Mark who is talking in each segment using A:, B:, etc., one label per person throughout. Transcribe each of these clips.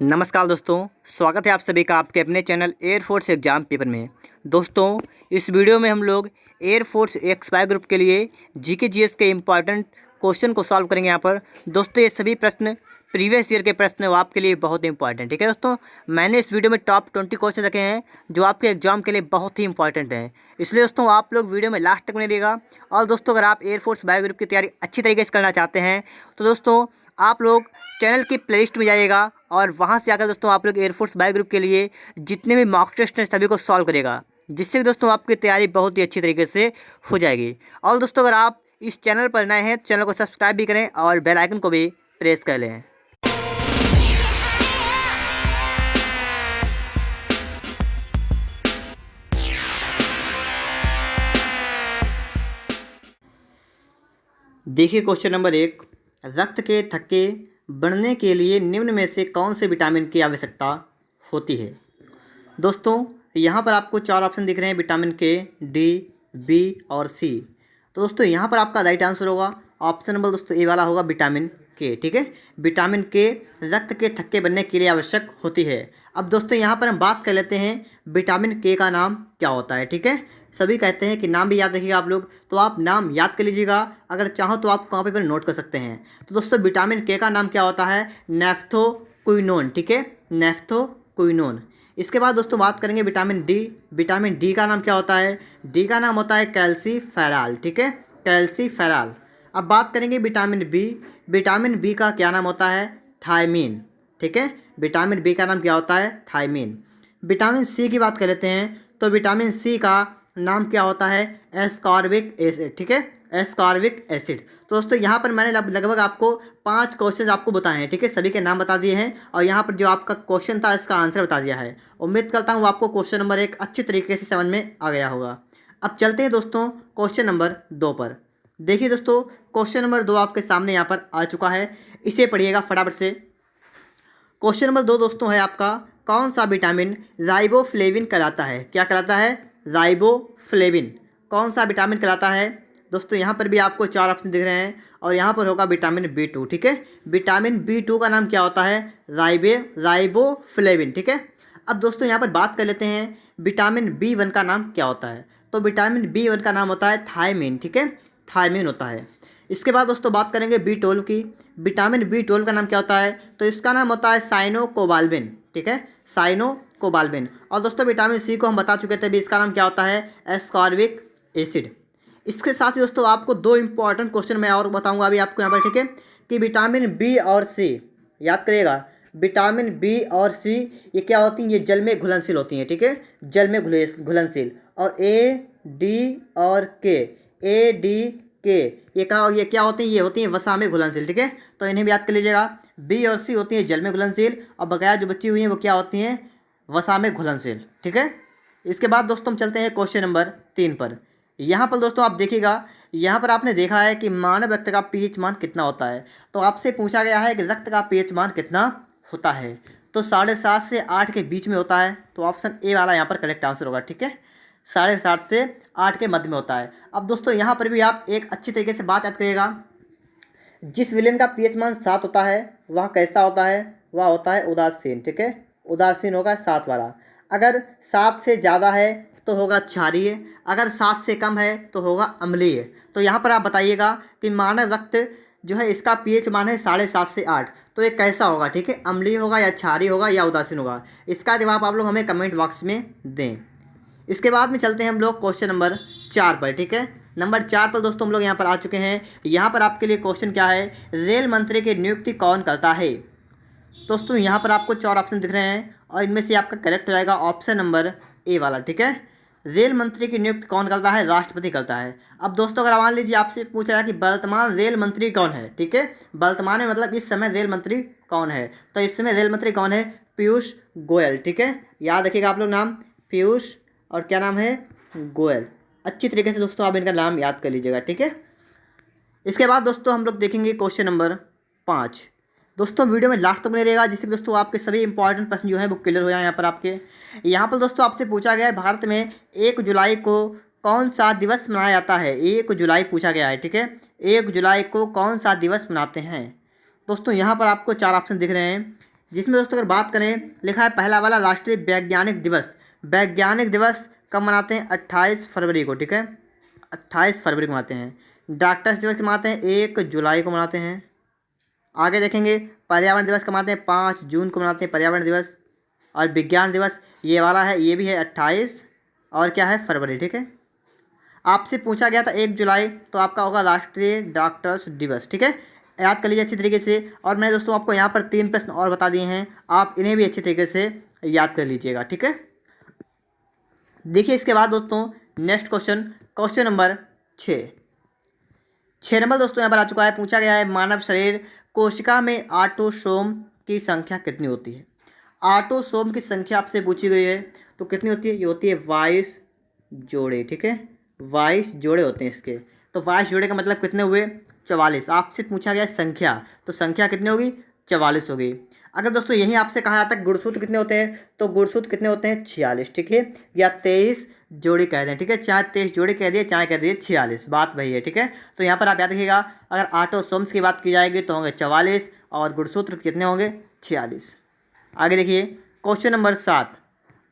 A: नमस्कार दोस्तों, स्वागत है आप सभी का आपके अपने चैनल एयरफोर्स एग्ज़ाम पेपर में। दोस्तों, इस वीडियो में हम लोग एयरफोर्स एक्सपायर ग्रुप के लिए जीके जीएस के इम्पॉर्टेंट क्वेश्चन को सॉल्व करेंगे। यहाँ पर दोस्तों ये सभी प्रश्न प्रीवियस ईयर के प्रश्न वो आपके लिए बहुत इंपॉर्टेंट, ठीक है दोस्तों। मैंने इस वीडियो में टॉप 20 क्वेश्चन रखे हैं जो आपके एग्जाम के लिए बहुत ही इंपॉर्टेंट हैं। इसलिए दोस्तों आप लोग वीडियो में लास्ट तक बने रहिएगा। और दोस्तों अगर आप एयरफोर्स बायो ग्रुप की तैयारी अच्छी तरीके से करना चाहते हैं तो दोस्तों आप लोग चैनल की प्लेलिस्ट में जाइएगा और वहाँ से आकर दोस्तों आप लोग एयरफोर्स बायो ग्रुप के लिए जितने भी मॉक टेस्ट हैं सभी को सॉल्व करेगा, जिससे कि दोस्तों आपकी तैयारी बहुत ही अच्छी तरीके से हो जाएगी। और दोस्तों अगर आप इस चैनल पर नए हैं तो चैनल को सब्सक्राइब भी करें और बेल आइकन को भी प्रेस कर लें। देखिए क्वेश्चन नंबर 1, रक्त के थक्के बढ़ने के लिए निम्न में से कौन से विटामिन की आवश्यकता होती है। दोस्तों यहाँ पर आपको 4 ऑप्शन दिख रहे हैं, विटामिन के, डी, बी और सी। तो दोस्तों यहाँ पर आपका राइट आंसर होगा ऑप्शन नंबर दोस्तों ए वाला होगा, विटामिन के, ठीक है। विटामिन के रक्त के थक्के बनने के लिए आवश्यक होती है। अब दोस्तों यहाँ पर हम बात कर लेते हैं विटामिन के का नाम क्या होता है, ठीक है। सभी कहते हैं कि नाम भी याद रखिएगा आप लोग, तो आप नाम याद कर लीजिएगा। अगर चाहो तो आप कॉपी पर नोट कर सकते हैं। तो दोस्तों विटामिन के का नाम क्या होता है, नेफ्थोक्विनोन, ठीक है, नेफ्थोक्विनोन। इसके बाद दोस्तों बात करेंगे विटामिन डी। विटामिन डी का नाम क्या होता है, डी का नाम होता है कैल्सीफेरॉल, ठीक है, कैल्सीफेरॉल। अब बात करेंगे विटामिन बी। विटामिन बी का क्या नाम होता है, थायमीन, ठीक है। विटामिन बी का नाम क्या होता है, थायमीन। विटामिन सी की बात कर लेते हैं, तो विटामिन सी का नाम क्या होता है, एस्कॉर्बिक एसिड, ठीक है, एस्कॉर्बिक एसिड। तो दोस्तों यहाँ पर मैंने लगभग आपको 5 क्वेश्चन आपको बताए हैं, ठीक है, सभी के नाम बता दिए हैं और यहाँ पर जो आपका क्वेश्चन था इसका आंसर बता दिया है। उम्मीद करता हूँ आपको क्वेश्चन नंबर 1 अच्छी तरीके से समझ में आ गया होगा। अब चलते हैं दोस्तों क्वेश्चन नंबर 2 पर। देखिए दोस्तों क्वेश्चन नंबर 2 आपके सामने यहाँ पर आ चुका है, इसे पढ़िएगा फटाफट से। क्वेश्चन नंबर 2 दोस्तों है आपका, कौन सा विटामिन राइबोफ्लेविन कहलाता है। क्या कहलाता है, राइबोफ्लेविन। कौन सा विटामिन कहलाता है। दोस्तों यहाँ पर भी आपको 4 ऑप्शन दिख रहे हैं और यहाँ पर होगा विटामिन B2, ठीक है। विटामिन B2 का नाम क्या होता है, राइबोफ्लेविन, ठीक है। अब दोस्तों यहाँ पर बात कर लेते हैं विटामिन B1 का नाम क्या होता है। तो विटामिन B1 का नाम होता है थायमीन, ठीक है, थायमीन होता है। इसके बाद दोस्तों बात करेंगे B12 की। विटामिन B12 का नाम क्या होता है, तो इसका नाम होता है साइनोकोबाल्बिन, ठीक है, साइनोकोबाल्बिन। और दोस्तों विटामिन सी को हम बता चुके थे, भी इसका नाम क्या होता है, एस्कॉर्बिक एसिड। इसके साथ ही दोस्तों आपको 2 इंपॉर्टेंट क्वेश्चन मैं और बताऊंगा अभी आपको यहाँ पर, ठीक है, कि विटामिन बी और सी याद करिएगा। विटामिन बी और सी ये क्या होती हैं, ये जल में घुलनशील होती हैं, ठीक है, जल में घुलनशील। और ए डी और के, ए डी के ये क्या होती हैं, ये होती हैं वसा में घुलनशील, ठीक है। तो इन्हें भी याद कर लीजिएगा। बी और सी होती हैं जल में घुलनशील और बकाया जो बची हुई हैं वो क्या होती हैं, वसा में घुलनशील, ठीक है। इसके बाद दोस्तों हम चलते हैं क्वेश्चन नंबर 3 पर। यहाँ पर दोस्तों आप देखिएगा, यहाँ पर आपने देखा है कि मानव रक्त का पीएच मान कितना होता है। तो आपसे पूछा गया है कि रक्त का पीएच मान कितना होता है, तो 7.5 से 8 के बीच में होता है। तो ऑप्शन ए वाला यहाँ पर करेक्ट आंसर होगा, ठीक है, 7.5 से 8 के मध्य में होता है। अब दोस्तों यहाँ पर भी आप एक अच्छी तरीके से बात याद करिएगा, जिस विलेन का पीएच मान 7 होता है वह कैसा होता है, वह होता है उदासीन, ठीक है, उदासीन होगा 7 वाला। अगर 7 से ज़्यादा है तो होगा क्षारीय, अगर 7 से कम है तो होगा अम्लीय। तो यहाँ पर आप बताइएगा कि मानव रक्त जो है इसका पीएच मान है 7.5 से 8, तो ये कैसा होगा, ठीक है, अम्लीय होगा या क्षारीय होगा या उदासीन होगा। इसका जवाब आप लोग हमें कमेंट बॉक्स में दें। इसके बाद में चलते हैं हम लोग क्वेश्चन नंबर 4 पर, ठीक है। नंबर 4 पर दोस्तों हम लोग यहाँ पर आ चुके हैं। यहाँ पर आपके लिए क्वेश्चन क्या है, रेल मंत्री की नियुक्ति कौन करता है। दोस्तों यहाँ पर आपको 4 ऑप्शन दिख रहे हैं और इनमें से आपका करेक्ट हो जाएगा ऑप्शन नंबर ए वाला, ठीक है। रेल मंत्री की नियुक्ति कौन करता है, राष्ट्रपति करता है। अब दोस्तों अगर मान लीजिए आपसे पूछा जाए कि वर्तमान रेल मंत्री कौन है, ठीक है, वर्तमान में मतलब इस समय रेल मंत्री कौन है, तो इस समय रेल मंत्री कौन है, पीयूष गोयल, ठीक है, याद रखिएगा आप लोग नाम, पीयूष और क्या नाम है, गोयल। अच्छी तरीके से दोस्तों आप इनका नाम याद कर लीजिएगा, ठीक है। इसके बाद दोस्तों हम लोग देखेंगे क्वेश्चन नंबर 5। दोस्तों वीडियो में लास्ट तक बने रहेगा, जिससे दोस्तों आपके सभी इंपॉर्टेंट प्रश्न जो है वो क्लियर हो जाए। यहाँ पर आपके यहाँ पर दोस्तों आपसे पूछा गया है, भारत में 1 जुलाई को कौन सा दिवस मनाया जाता है। 1 जुलाई पूछा गया है, ठीक है, 1 जुलाई को कौन सा दिवस मनाते हैं। दोस्तों यहाँ पर आपको 4 ऑप्शन दिख रहे हैं, जिसमें दोस्तों अगर बात करें, लिखा है पहला वाला राष्ट्रीय वैज्ञानिक दिवस। वैज्ञानिक दिवस कब मनाते हैं? 28 फरवरी को, ठीक है, 28 फरवरी को मनाते हैं। डॉक्टर्स दिवस कब मनाते हैं? 1 जुलाई को मनाते हैं। आगे देखेंगे पर्यावरण दिवस कब मनाते हैं? 5 जून को मनाते हैं पर्यावरण दिवस। और विज्ञान दिवस ये वाला है, ये भी है 28 और क्या है फरवरी, ठीक है। आपसे पूछा गया था 1 जुलाई, तो आपका होगा राष्ट्रीय डॉक्टर्स दिवस, ठीक है। याद कर लीजिए अच्छी तरीके से। और मैंने दोस्तों आपको यहाँ पर 3 प्रश्न और बता दिए हैं, आप इन्हें भी अच्छी तरीके से याद कर लीजिएगा, ठीक है। देखिए इसके बाद दोस्तों next question, question number 6 number दोस्तों यहाँ पर आ चुका है। पूछा गया है मानव शरीर कोशिका में ऑटोसोम की संख्या कितनी होती है? ऑटोसोम की संख्या आपसे पूछी गई है, तो कितनी होती है? ये होती है 22 जोड़े, ठीक है, 22 जोड़े होते हैं इसके। तो 22 जोड़े का मतलब कितने हुए? 44। आपसे पूछा गया संख्या, तो संख्या कितनी होगी? 44 होगी। अगर दोस्तों यही आपसे कहा जाता है गुणसूत्र कितने होते हैं, तो गुणसूत्र कितने होते हैं? 46, ठीक है, या 23 जोड़ी कह दें, ठीक है, चाहे 23 जोड़ी कह दिए चाहे कह दिए 46, बात वही है, ठीक है। तो यहाँ पर आप याद रखिएगा, अगर ऑटोसोम्स की बात की जाएगी तो होंगे 44 और गुणसूत्र कितने होंगे? 46। आगे देखिए क्वेश्चन नंबर 7,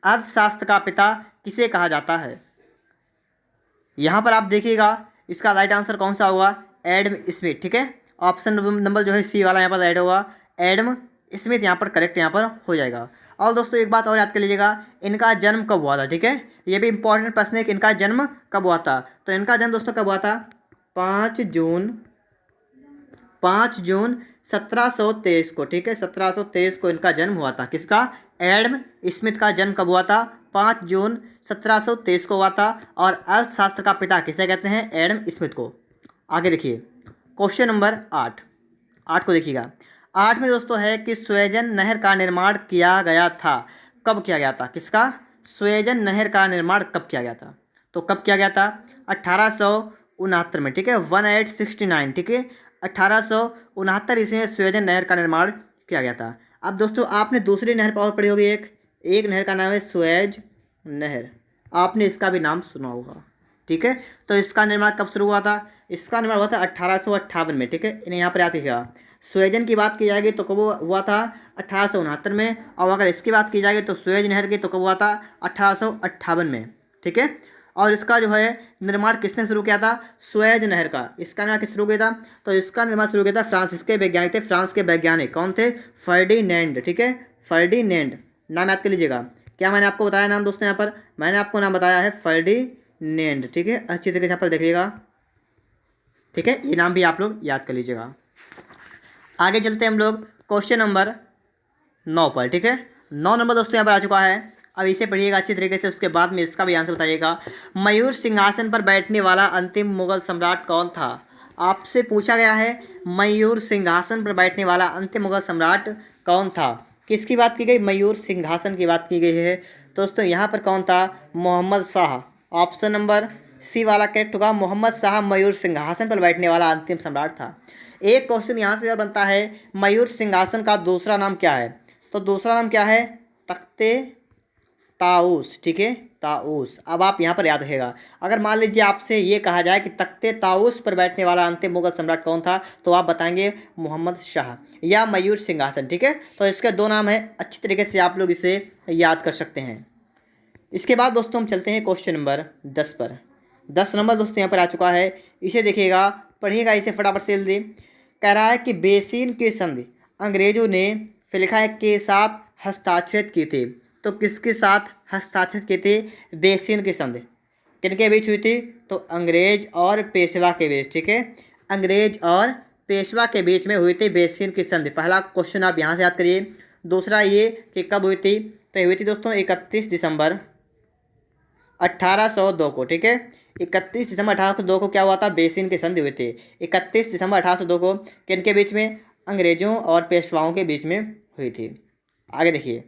A: अर्थशास्त्र का पिता किसे कहा जाता है? यहाँ पर आप देखिएगा इसका राइट आंसर कौन सा होगा? एडम स्मिथ, ठीक है। ऑप्शन नंबर जो है सी वाला यहाँ पर राइट होगा, एडम स्मिथ यहाँ पर करेक्ट यहाँ पर हो जाएगा। और दोस्तों एक बात और याद कर लीजिएगा, इनका जन्म कब हुआ था, ठीक है, ये भी इंपॉर्टेंट प्रश्न है कि इनका जन्म कब हुआ था। तो इनका जन्म दोस्तों कब हुआ था? 5 जून 1723 को, ठीक है, 1723 को इनका जन्म हुआ था। किसका? एडम स्मिथ का जन्म कब हुआ था? 5 जून 1723 को हुआ था। और अर्थशास्त्र का पिता किसे कहते हैं? एडम स्मिथ को। आगे देखिए क्वेश्चन नंबर 8 को देखिएगा। 8 में दोस्तों है कि स्वेजन नहर का निर्माण किया गया था, कब किया गया था? किसका? स्वेजन नहर का निर्माण कब किया गया था? तो कब किया गया था? 1869 में, ठीक है, 1869, ठीक है, 1869 ईस्वी में स्वेजन नहर का निर्माण किया गया था। अब दोस्तों आपने दूसरी नहर पर और पढ़ी होगी, एक नहर का नाम है स्वेज नहर, आपने इसका भी नाम सुना होगा, ठीक है। तो इसका निर्माण कब शुरू हुआ था? इसका निर्माण हुआ था 1858 में, ठीक है, इन्हें यहाँ पर याद रखिएगा। स्वेजन की बात की जाएगी तो कब हुआ था? 1869 में। और अगर इसकी बात की जाएगी तो स्वेज नहर की तो कब हुआ था? 1858 में, ठीक है। और इसका जो है निर्माण किसने शुरू किया था? स्वेज नहर का। इसका निर्माण किस शुरू किया था? तो इसका निर्माण शुरू किया था फ्रांस के वैज्ञानिक थे। फ्रांस के वैज्ञानिक कौन थे? फर्डिनेंड, ठीक है, फर्डिनेंड, नाम याद कर लीजिएगा। क्या मैंने आपको बताया नाम दोस्तों? यहाँ पर मैंने आपको नाम बताया है फर्डिनेंड, ठीक है, अच्छी तरीके से यहाँ पर देखिएगा, ठीक है, ये नाम भी आप लोग याद कर लीजिएगा। आगे चलते हैं हम लोग क्वेश्चन नंबर 9 पर, ठीक है। 9 नंबर दोस्तों यहाँ पर आ चुका है, अब इसे पढ़िएगा अच्छी तरीके से, उसके बाद में इसका भी आंसर बताइएगा। मयूर सिंहासन पर बैठने वाला अंतिम मुगल सम्राट कौन था? आपसे पूछा गया है मयूर सिंहासन पर बैठने वाला अंतिम मुगल सम्राट कौन था? किसकी बात की गई? मयूर सिंहासन की बात की गई है दोस्तों। यहाँ पर कौन था? Mohammad Shah. Option number C वाला करेक्ट होगा, मोहम्मद शाह मयूर सिंहासन पर बैठने वाला अंतिम सम्राट था। एक क्वेश्चन यहाँ से और बनता है, मयूर सिंहासन का दूसरा नाम क्या है? तो दूसरा नाम क्या है? तख्ते ताऊस, ठीक है, ताऊस। अब आप यहाँ पर याद रखेगा, अगर मान लीजिए आपसे ये कहा जाए कि तख्ते ताऊस पर बैठने वाला अंतिम मुगल सम्राट कौन था, तो आप बताएंगे मोहम्मद शाह या मयूर सिंहासन, ठीक है। तो इसके 2 नाम हैं, अच्छी तरीके से आप लोग इसे याद कर सकते हैं। इसके बाद दोस्तों हम चलते हैं क्वेश्चन नंबर 10 पर। 10 नंबर दोस्तों यहाँ पर आ चुका है, इसे देखिएगा, पढ़िएगा इसे फटाफट से जल्दी। कह रहा है कि बेसिन की संधि अंग्रेजों ने फिर लिखा है के साथ हस्ताक्षरित की थी। तो किसके साथ हस्ताक्षरित किए थे? बेसिन की संधि किनके बीच हुई थी? तो अंग्रेज और पेशवा के बीच, ठीक है, अंग्रेज और पेशवा के बीच में हुई थी बेसिन की संधि। पहला क्वेश्चन आप यहाँ से याद करिए। दूसरा ये कि कब हुई थी? तो हुई थी दोस्तों 31 दिसंबर 1802 को, ठीक है, 31 दिसंबर 1802 को क्या हुआ था? बेसिन की संधि हुई थी 31 दिसंबर 1802 को। किनके बीच में? अंग्रेजों और पेशवाओं के बीच में हुई थी। आगे देखिए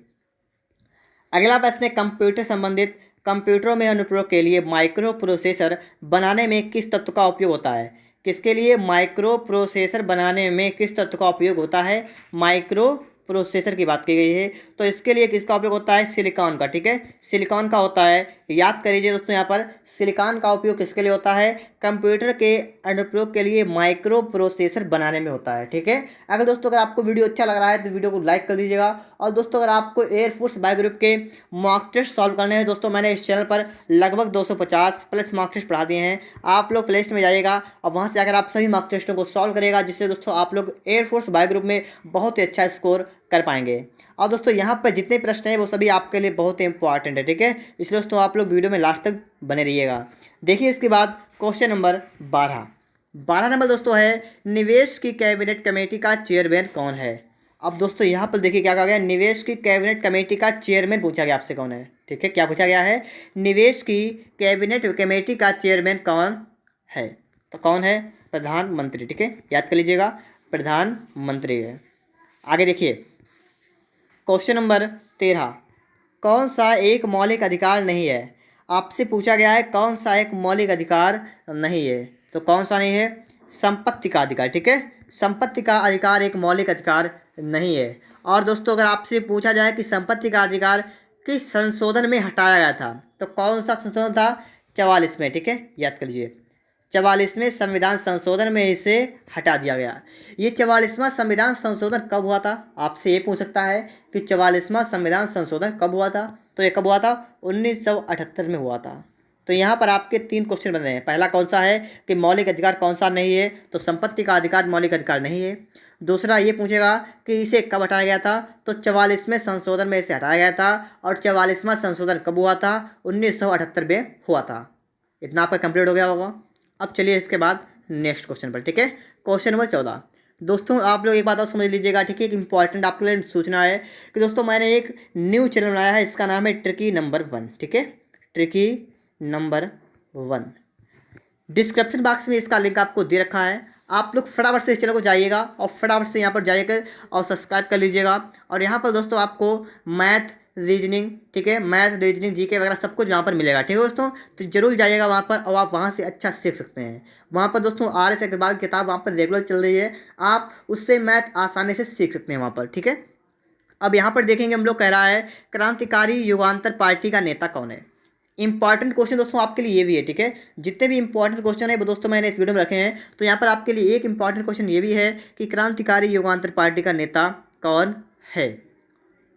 A: अगला प्रश्न है कंप्यूटर संबंधित। कंप्यूटरों में अनुप्रयोग के लिए माइक्रो प्रोसेसर बनाने में किस तत्व का उपयोग होता है? किसके लिए माइक्रो प्रोसेसर बनाने में किस तत्व का उपयोग होता है? माइक्रो प्रोसेसर की बात की गई है, तो इसके लिए किसका उपयोग होता है? सिलिकॉन का, ठीक है, सिलिकॉन का होता है। याद कर लीजिए दोस्तों, यहाँ पर सिलिकॉन का उपयोग किसके लिए होता है? कंप्यूटर के अनुप्रयोग के लिए माइक्रो प्रोसेसर बनाने में होता है। ठीक है। अगर दोस्तों अगर आपको वीडियो अच्छा लग रहा है तो वीडियो को लाइक कर दीजिएगा। और दोस्तों अगर आपको एयरफोर्स बायो ग्रुप के मॉक टेस्ट सॉल्व करने हैं दोस्तों, मैंने इस चैनल पर लगभग 250 प्लस मॉक टेस्ट पढ़ा दिए हैं। आप लोग प्ले लिस्ट में जाइएगा और वहाँ से अगर आप सभी मॉक टेस्टों को सॉल्व करेगा, जिससे दोस्तों आप लोग एयरफोर्स बायो ग्रुप में बहुत ही अच्छा स्कोर कर पाएंगे। और दोस्तों यहाँ पर जितने प्रश्न हैं वो सभी आपके लिए बहुत ही इंपॉर्टेंट है। ठीक है, इसलिए दोस्तों आप लोग वीडियो में लास्ट तक बने रहिएगा। देखिए इसके बाद क्वेश्चन नंबर 12 नंबर दोस्तों है, निवेश की कैबिनेट कमेटी का चेयरमैन कौन है। अब दोस्तों यहाँ पर देखिए क्या कहा गया, निवेश की कैबिनेट कमेटी का चेयरमैन पूछा गया आपसे कौन है। ठीक है, क्या पूछा गया है, निवेश की कैबिनेट कमेटी का चेयरमैन कौन है। तो कौन है, प्रधानमंत्री। ठीक है, याद कर लीजिएगा, प्रधानमंत्री है। आगे देखिए क्वेश्चन नंबर 13, कौन सा एक मौलिक अधिकार नहीं है। आपसे पूछा गया है कौन सा एक मौलिक अधिकार नहीं है। तो कौन सा नहीं है, संपत्ति का अधिकार। ठीक है, संपत्ति का अधिकार एक मौलिक अधिकार नहीं है। और दोस्तों अगर आपसे पूछा जाए कि संपत्ति का अधिकार किस संशोधन में हटाया गया था, तो कौन सा संशोधन था, 44 में। ठीक है, याद कर लीजिए, 44वें संविधान संशोधन में इसे हटा दिया गया। ये 44वां संविधान संशोधन कब हुआ था, आपसे ये पूछ सकता है कि 44वां संविधान संशोधन कब हुआ था। तो ये कब हुआ था, 1978 में हुआ था। तो यहाँ पर आपके 3 क्वेश्चन बन रहे हैं। पहला कौन सा है कि मौलिक अधिकार कौन सा नहीं है, तो संपत्ति का अधिकार मौलिक अधिकार नहीं है। दूसरा ये पूछेगा कि इसे कब हटाया गया था, तो 44वें संशोधन में इसे हटाया गया था। और 44वां संशोधन कब हुआ था, 1978 में हुआ था। इतना आपका कंप्लीट हो गया होगा। अब चलिए इसके बाद नेक्स्ट क्वेश्चन पर। ठीक है, क्वेश्चन नंबर 14 दोस्तों, आप लोग एक बात और समझ लीजिएगा। ठीक है, एक इंपॉर्टेंट आपके लिए सूचना है कि दोस्तों मैंने एक न्यू चैनल बनाया है, इसका नाम है ट्रिकी नंबर 1। ठीक है, ट्रिकी नंबर 1, डिस्क्रिप्शन बॉक्स में इसका लिंक आपको दे रखा है। आप लोग फटाफट से इस चैनल को जाइएगा और फटाफट से यहाँ पर जाइएगा और सब्सक्राइब कर लीजिएगा। और यहाँ पर दोस्तों आपको मैथ, रीजनिंग, ठीक है, मैथ, रीजनिंग, जीके वगैरह सब कुछ यहाँ पर मिलेगा। ठीक है दोस्तों, तो जरूर जाइएगा वहाँ पर और आप वहाँ से अच्छा सीख सकते हैं। वहाँ पर दोस्तों RS अग्रवाल की किताब वहाँ पर रेगुलर चल रही है, आप उससे मैथ आसानी से सीख सकते हैं वहाँ पर। ठीक है, अब यहाँ पर देखेंगे हम लोग, कह रहा है क्रांतिकारी युगांतर पार्टी का नेता कौन है। इंपॉर्टेंट क्वेश्चन दोस्तों आपके लिए ये भी है। ठीक है, जितने भी इंपॉर्टेंट क्वेश्चन है वो दोस्तों मैंने इस वीडियो में रखे हैं। तो यहाँ पर आपके लिए एक इंपॉर्टेंट क्वेश्चन ये भी है कि क्रांतिकारी युगांतर पार्टी का नेता कौन है।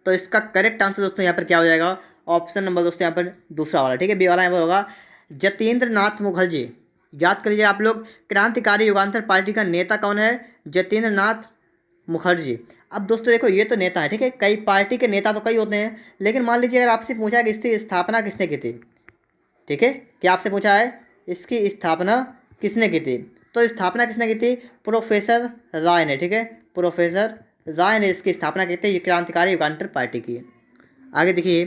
A: तो इसका करेक्ट आंसर दोस्तों यहाँ पर क्या हो जाएगा, ऑप्शन नंबर दोस्तों यहाँ पर दूसरा वाला। ठीक है, बी वाला यहाँ पर होगा जतेंद्र नाथ मुखर्जी। याद कर लीजिए आप लोग, क्रांतिकारी युगांतर पार्टी का नेता कौन है, जतेंद्र नाथ मुखर्जी। अब दोस्तों देखो ये तो नेता है। ठीक है, कई पार्टी के नेता तो कई होते हैं, लेकिन मान लीजिए अगर आपसे पूछा है कि इसकी स्थापना किसने की थी। ठीक है, क्या आपसे पूछा है इसकी स्थापना किसने की थी, तो स्थापना किसने की थी, प्रोफेसर राय ने। ठीक है, प्रोफेसर राय ने इसकी स्थापना की थी, ये क्रांतिकारी युगांतर पार्टी की। आगे देखिए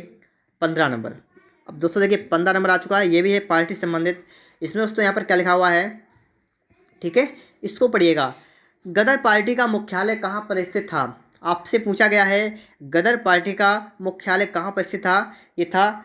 A: 15 नंबर। अब दोस्तों देखिए 15 नंबर आ चुका है, ये भी है पार्टी संबंधित। इसमें दोस्तों यहाँ पर क्या लिखा हुआ है, ठीक है, इसको पढ़िएगा। गदर पार्टी का मुख्यालय कहाँ पर स्थित था। आपसे पूछा गया है गदर पार्टी का मुख्यालय कहाँ पर स्थित था, ये था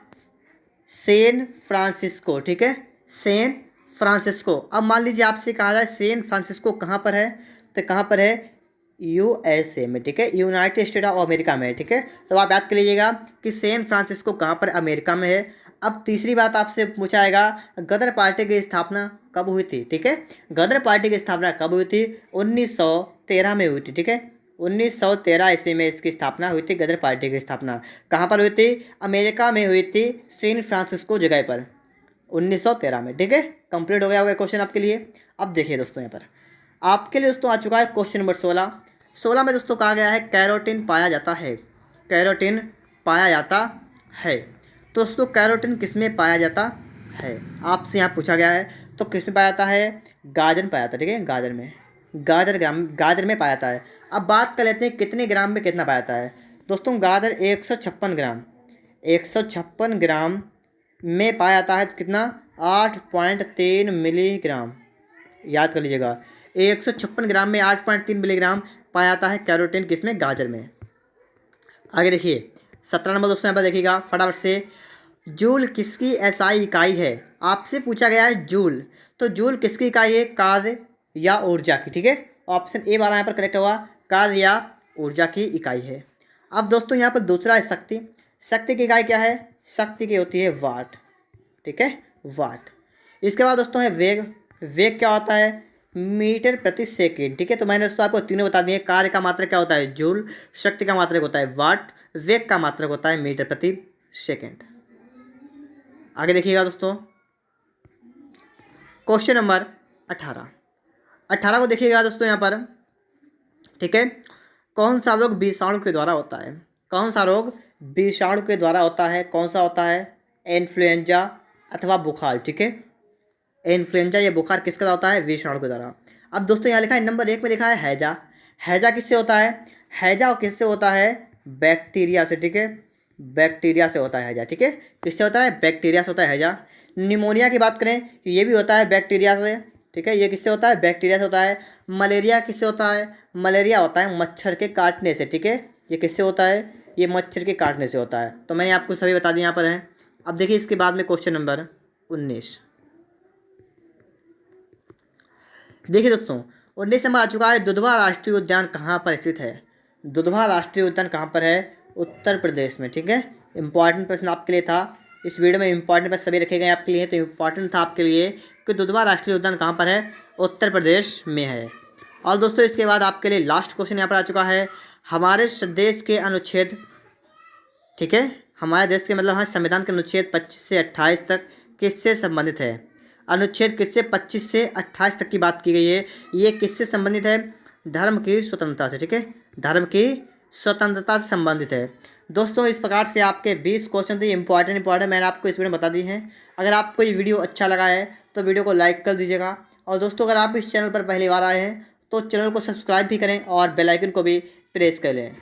A: सैन फ्रांसिस्को। ठीक है, सैन फ्रांसिस्को। अब मान लीजिए आपसे कहा जाए सैन फ्रांसिस्को कहाँ पर है, तो कहाँ पर है, USA में। ठीक है, यूनाइटेड स्टेट ऑफ अमेरिका में है। ठीक है, तो आप याद कर लीजिएगा कि सैन फ्रांसिस्को कहाँ पर, अमेरिका में है। अब तीसरी बात आपसे पूछा जाएगा गदर पार्टी की स्थापना कब हुई थी। ठीक है, गदर पार्टी की स्थापना कब हुई थी, 1913 में हुई थी। ठीक है, 1913 ईस्वी में इसकी स्थापना हुई थी। गदर पार्टी की स्थापना कहाँ पर हुई थी, अमेरिका में हुई थी, सैन फ्रांसिस्को जगह पर, 1913 में। ठीक है, कंप्लीट हो गया होगा क्वेश्चन आपके लिए। अब देखिए दोस्तों यहाँ पर आपके लिए दोस्तों आ चुका है क्वेश्चन नंबर 16 में दोस्तों कहा गया है कैरोटीन पाया जाता है, कैरोटीन पाया जाता है। तो दोस्तों कैरोटीन किस में पाया जाता है, आपसे यहाँ पूछा गया है। तो किस में पाया जाता है, गाजर में पाया जाता है। ठीक है, गाजर में, गाजर में पाया जाता है। अब बात कर लेते हैं कितने ग्राम में कितना पाया जाता है। दोस्तों गाजर 156 ग्राम, 156 ग्राम में पाया जाता है। तो कितना, 8.3 मिलीग्राम। याद कर लीजिएगा, 156 ग्राम में 8.3 मिलीग्राम पाया जाता है कैरोटीन किसमें, गाजर में। आगे देखिए 17 नंबर दोस्तों यहाँ पर देखिएगा फटाफट से, जूल किसकी SI इकाई है। आपसे पूछा गया है जूल, तो जूल किसकी इकाई है, कार्य या ऊर्जा की। ठीक है, ऑप्शन ए वाला यहाँ पर करेक्ट होगा, कार्य या ऊर्जा की इकाई है। अब दोस्तों यहाँ पर दूसरा है शक्ति। शक्ति की इकाई क्या है, शक्ति की होती है वाट। ठीक है, वाट। इसके बाद दोस्तों है वेग। वेग क्या होता है, मीटर प्रति सेकेंड। ठीक है, तो मैंने दोस्तों आपको तीनों बता दिए। कार्य का मात्रक क्या होता है, जूल, शक्ति का मात्रक होता है वाट, वेग का मात्रक होता है मीटर प्रति सेकेंड। आगे देखिएगा दोस्तों, क्वेश्चन नंबर 18 को देखिएगा दोस्तों यहाँ पर। ठीक है, कौन सा रोग विषाणु के द्वारा होता है, कौन सा रोग विषाणु के द्वारा होता है, कौन सा होता है, इन्फ्लुएंजा अथवा बुखार। ठीक है, इन्फ्लुएंजा या बुखार किसका होता है, विषाणु के द्वारा। अब दोस्तों यहाँ लिखा है नंबर 1 में लिखा है हैजा। हैजा किससे होता है, हैजा किससे होता है, बैक्टीरिया से। ठीक है, बैक्टीरिया से होता है हैजा। ठीक है, किससे होता है, बैक्टीरिया से होता है हैजा। निमोनिया की बात करें, ये भी होता है बैक्टीरिया से। ठीक है, ये किससे होता है, बैक्टीरिया से होता है। मलेरिया किससे होता है, मलेरिया होता है मच्छर के काटने से। ठीक है, ये किससे होता है, ये मच्छर के काटने से होता है। तो मैंने आपको सभी बता दिए यहाँ पर हैं। अब देखिए इसके बाद में क्वेश्चन नंबर 19। देखिए दोस्तों 19 नंबर आ चुका है, दुधवा राष्ट्रीय उद्यान कहाँ पर स्थित है। दुधवा राष्ट्रीय उद्यान कहाँ पर है, उत्तर प्रदेश में। ठीक है, इंपॉर्टेंट प्रश्न आपके लिए था। इस वीडियो में इंपॉर्टेंट प्रश्न सभी रखे गए आपके लिए, तो इंपॉर्टेंट था आपके लिए कि दुधवा राष्ट्रीय उद्यान कहाँ पर है, उत्तर प्रदेश में है। और दोस्तों इसके बाद आपके लिए लास्ट क्वेश्चन यहाँ पर आ चुका है, हमारे देश के अनुच्छेद, ठीक है, हमारे देश के मतलब संविधान के अनुच्छेद 25 से 28 तक किससे संबंधित है। अनुच्छेद किससे 25 से 28 तक की बात की गई है, ये किससे संबंधित है, धर्म की स्वतंत्रता से। ठीक है, धर्म की स्वतंत्रता से संबंधित है। दोस्तों इस प्रकार से आपके 20 क्वेश्चन थे इंपॉर्टेंट मैंने आपको इस वीडियो में बता दी हैं। अगर आपको ये वीडियो अच्छा लगा है तो वीडियो को लाइक कर दीजिएगा। और दोस्तों अगर आप इस चैनल पर पहली बार आए हैं तो चैनल को सब्सक्राइब भी करें और बेल आइकन को भी प्रेस कर लें।